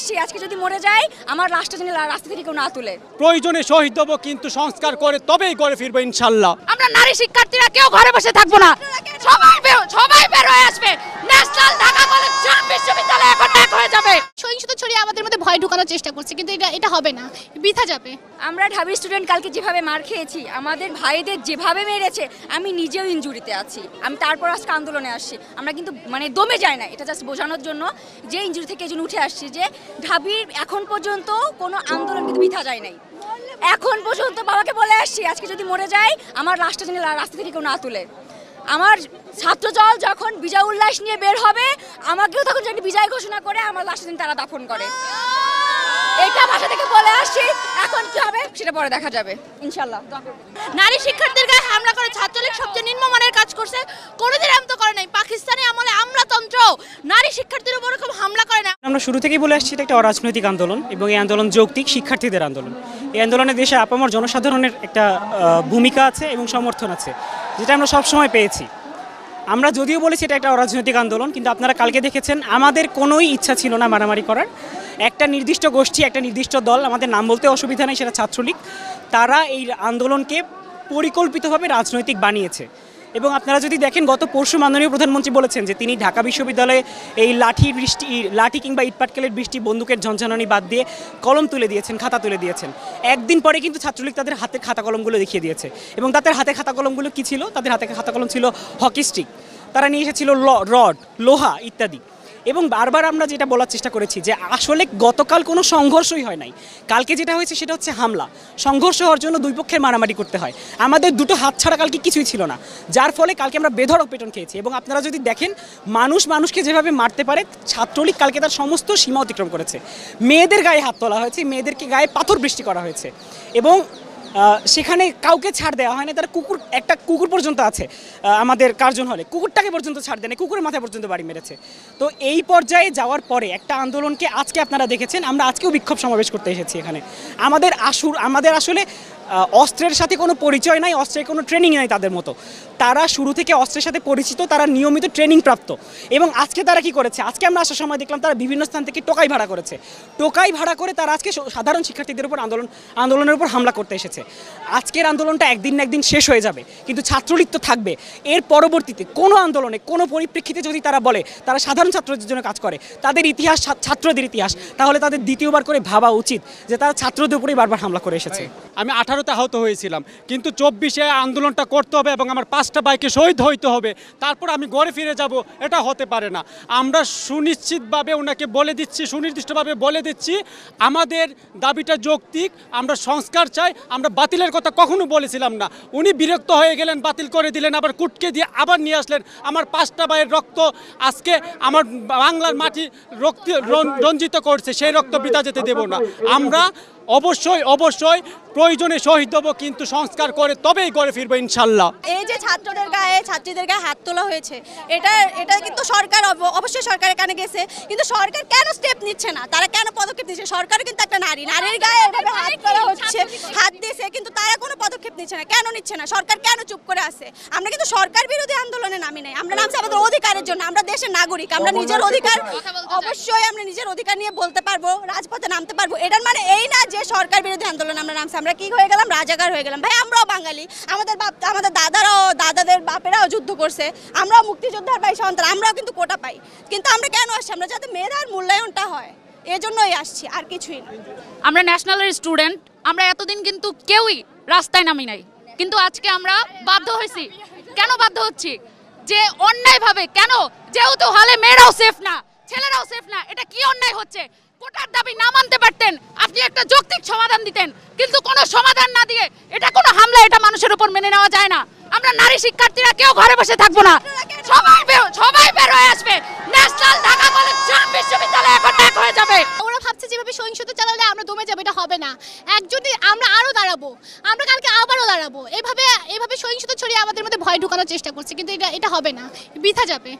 আসছি, আজকে যদি মরে যাই আমার লাশটা যেন রাস্তা থেকে কেউ না তুলে। প্রয়োজনে শহীদ হব, কিন্তু সংস্কার করে তবেই ঘরে ফিরবো ইনশাল্লাহ। আমরা নারী শিক্ষার্থীরা কেউ ঘরে বসে থাকবো না, সবাই বের হয়ে আসবে। ন্যাশনাল ঢাকা কলেজ বিশ্ববিদ্যালয় এখন এক হয়ে যাবে। সহিংসতা ছড়িয়ে আমাদের মধ্যে ভয় ঢোকানোর চেষ্টা করছে, কিন্তু এটা হবে না, বৃথা যাবে। আমরা ঢাবি স্টুডেন্ট কালকে যেভাবে মার খেয়েছি, আমাদের ভাইদের যেভাবে মেরেছে, আমি নিজেও ইনজুরিতে আছি। আমি তারপর আজকে আন্দোলনে আসছি। আমরা কিন্তু দমে যাই না, এটা জাস্ট বোঝানোর জন্য যে ইনজুরি থেকে এই জন্য উঠে আসছি যে ঢাবির এখন পর্যন্ত কোনো আন্দোলন কিন্তু বৃথা যায় নাই। এখন পর্যন্ত বাবাকে বলে আসছি, আজকে যদি মরে যাই আমার লাশটা যেন রাস্তা থেকে কেউ না তুলে। আমার ছাত্রদল যখন বিজয় উল্লাস নিয়ে বের হবে, আমাকেও তখন যদি বিজয় ঘোষণা করে আমার লাশটা যেন তারা দাফন করে। এটা ভাষা থেকে বলে আসছি, এখন কি হবে সেটা পরে দেখা যাবে ইনশাল্লাহ। নারী শিক্ষার্থীদের গায়ে হামলা করে ছাত্রলীগ সবচেয়ে নিম্নমানের কাজ করছে, কোনোদিন এমন তো করে নাই। পাকিস্তানি আমলে আমলাতন্ত্র নারী শিক্ষার্থীর উপর এরকম হামলা করে না। আমরা শুরু থেকেই বলে আসছি এটা একটা অরাজনৈতিক আন্দোলন, এবং এই আন্দোলন যৌক্তিক শিক্ষার্থীদের আন্দোলন। এই আন্দোলনে দেশের আপামর জনসাধারণের একটা ভূমিকা আছে এবং সমর্থন আছে, যেটা আমরা সবসময় পেয়েছি। আমরা যদিও বলেছি এটা একটা অরাজনৈতিক আন্দোলন, কিন্তু আপনারা কালকে দেখেছেন আমাদের কোনোই ইচ্ছা ছিল না মারামারি করার। একটা নির্দিষ্ট গোষ্ঠী, একটা নির্দিষ্ট দল, আমাদের নাম বলতে অসুবিধা নেই, সেটা ছাত্রলীগ, তারা এই আন্দোলনকে পরিকল্পিতভাবে রাজনৈতিক বানিয়েছে। এবং আপনারা যদি দেখেন, গত পরশু মাননীয় প্রধানমন্ত্রী বলেছেন যে তিনি ঢাকা বিশ্ববিদ্যালয়ে এই লাঠি কিংবা ইটপাটকেলের বৃষ্টি, বন্দুকের ঝনঝনানি বাদ দিয়ে কলম তুলে দিয়েছেন, খাতা তুলে দিয়েছেন। একদিন পরে কিন্তু ছাত্রলীগ তাদের হাতে খাতা কলমগুলো দেখিয়ে দিয়েছে। এবং তাদের হাতে খাতা কলমগুলো কী ছিল? তাদের হাতে খাতা কলম ছিল হকি স্টিক, তারা নিয়ে এসেছিল রড, লোহা ইত্যাদি। এবং বারবার আমরা যেটা বলার চেষ্টা করেছি যে আসলে গতকাল কোনো সংঘর্ষই হয় নাই, কালকে যেটা হয়েছে সেটা হচ্ছে হামলা। সংঘর্ষ হওয়ার জন্য দুই পক্ষের মারামারি করতে হয়, আমাদের দুটো হাত ছাড়া কালকে কিছুই ছিল না, যার ফলে কালকে আমরা বেধড়ক পেটন খেয়েছি। এবং আপনারা যদি দেখেন মানুষকে যেভাবে মারতে পারে, ছাত্রলীগ কালকে তার সমস্ত সীমা অতিক্রম করেছে। মেয়েদের গায়ে হাত তোলা হয়েছে, মেয়েদেরকে গায়ে পাথর বৃষ্টি করা হয়েছে, এবং সেখানে কাউকে ছাড় দেওয়া হয় না। তার একটা কুকুর পর্যন্ত আছে আমাদের কার্জন হলে, কুকুরটাকে পর্যন্ত ছাড় দেয় না, কুকুরের মাথায় পর্যন্ত বাড়ি মেরেছে। তো এই পর্যায়ে যাওয়ার পরে একটা আন্দোলনকে আজকে আপনারা দেখেছেন, আমরা আজকেও বিক্ষোভ সমাবেশ করতে এসেছি এখানে। আমাদের আসলে অস্ত্রের সাথে কোনো পরিচয় নাই, অস্ত্রের কোনো ট্রেনিং নাই তাদের মতো। তারা শুরু থেকে অস্ত্রের সাথে পরিচিত, তারা নিয়মিত ট্রেনিং প্রাপ্ত। এবং আজকে তারা কি করেছে? আজকে আমরা আসার সময় দেখলাম তারা বিভিন্ন স্থান থেকে টোকাই ভাড়া করেছে। টোকাই ভাড়া করে তারা আজকে সাধারণ শিক্ষার্থীদের উপর আন্দোলনের উপর হামলা করতে এসেছে। আজকের আন্দোলনটা একদিন না একদিন শেষ হয়ে যাবে, কিন্তু ছাত্রলীগ তো থাকবে। এর পরবর্তীতে কোনো আন্দোলনে, কোনো পরিপ্রেক্ষিতে যদি তারা বলে তারা সাধারণ ছাত্রদের জন্য কাজ করে, তাদের ইতিহাস ছাত্রদের ইতিহাস, তাহলে তাদের দ্বিতীয়বার করে ভাবা উচিত যে তারা ছাত্রদের উপরেই বারবার হামলা করে এসেছে। আমি 18তে আহত হয়েছিলাম, কিন্তু 24-এ আন্দোলনটা করতে হবে এবং আমার 5টা বাইকে শহীদ হইতে হবে, তারপর আমি ঘরে ফিরে যাব। এটা হতে পারে না। আমরা সুনিশ্চিতভাবে ওনাকে বলে দিচ্ছি, সুনির্দিষ্টভাবে বলে দিচ্ছি আমাদের দাবিটা যৌক্তিক, আমরা সংস্কার চাই। আমরা বাতিলের কথা কখনো বলেছিলাম না। উনি বিরক্ত হয়ে গেলেন, বাতিল করে দিলেন, আবার কুটকে দিয়ে আবার নিয়ে আসলেন। আমার 5টা ভাইয়ের রক্ত আজকে আমার বাংলার মাটি রঞ্জিত করছে, সেই রক্ত বৃথা যেতে দেব না। আমরা অবশ্যই প্রয়োজনে শহীদ হব, কিন্তু সংস্কার করে তবেই ঘরে ফিরবো ইনশাল্লাহ। এই যে ছাত্রীদের গায়ে হাত তোলা হয়েছে, এটা কিন্তু সরকার অবশ্যই সরকারের কানে গেছে, কিন্তু সরকার কেন স্টেপ নিচ্ছে না? তারা কেন পদক্ষেপ নিচ্ছে? সরকার কিন্তু একটা নারীর গায়ে এভাবে হাত তোলা হচ্ছে, হাত দিয়েছে, কিন্তু তারা কোনো পদক্ষেপ নিচ্ছে না। কেন নিচ্ছে না? সরকার কেন চুপ করে আছে? আমরা কিন্তু সরকার বিরোধী আন্দোলনে নামি নাই, আমরা নামছি আমাদের অধিকারের জন্য। আমরা দেশের নাগরিক, আমরা নিজের অধিকার, অবশ্যই আমরা নিজের অধিকার নিয়ে বলতে পারবো, রাজপথে নামতে পারবো। এটার মানে এই না যে সরকার বিরোধী আন্দোলন আমরা নামছি। আমরা কি হয়ে গেলাম? রাজাকার হয়ে গেলাম। ভাই, আমরাও বাঙালি, আমাদের দাদাদের বাপেরাও যুদ্ধ করছে, আমরাও মুক্তিযোদ্ধার ভাই সন্তান, আমরাও কিন্তু কোটা পাই। কিন্তু আমরা কেন আসছি? আমরা যাতে মেধার মূল্যায়নটা হয়, এজন্যই আসছি, আর কিছুই না। আমরা ন্যাশনালের স্টুডেন্ট, আমরা এতদিন কিন্তু কেউই রাস্তায় নামি নাই, কিন্তু আজকে আমরা বাধ্য হয়েছি। কেন বাধ্য হচ্ছি? যে অন্যায়ভাবে, কেন? যেহেতু হলে মেয়েরাও সেফ না, ছেলেরাও সেফ না। এটা কি অন্যায় হচ্ছে? কোটার দাবি না মানতে পারতেন, আপনি একটা যৌক্তিক সমাধান দিতেন, কিন্তু কোনো সমাধান না দিয়ে এটা কোনো হামলা, এটা মানুষের উপর মেনে নেওয়া যায় না। আমরা নারী শিক্ষার্থীরা কেউ ঘরে বসে থাকবো না, সবাই বের হয়ে আসবে। ন্যাশনাল ঢাকা কলেজ বিশ্ববিদ্যালয় এখন এক হয়ে যাবে। ওরা ভাবছে যেভাবে সহিংসতা চালালে আমরা দমে যাবো, এটা হবে না। একজনই আমরা আরো দাঁড়াবো, আমরা কালকে আবারও দাঁড়াবো। এভাবে সহিংসতা ছড়িয়ে আমাদের মধ্যে ভয় ঢোকানোর চেষ্টা করছে, কিন্তু এটা হবে না, বৃথা যাবে।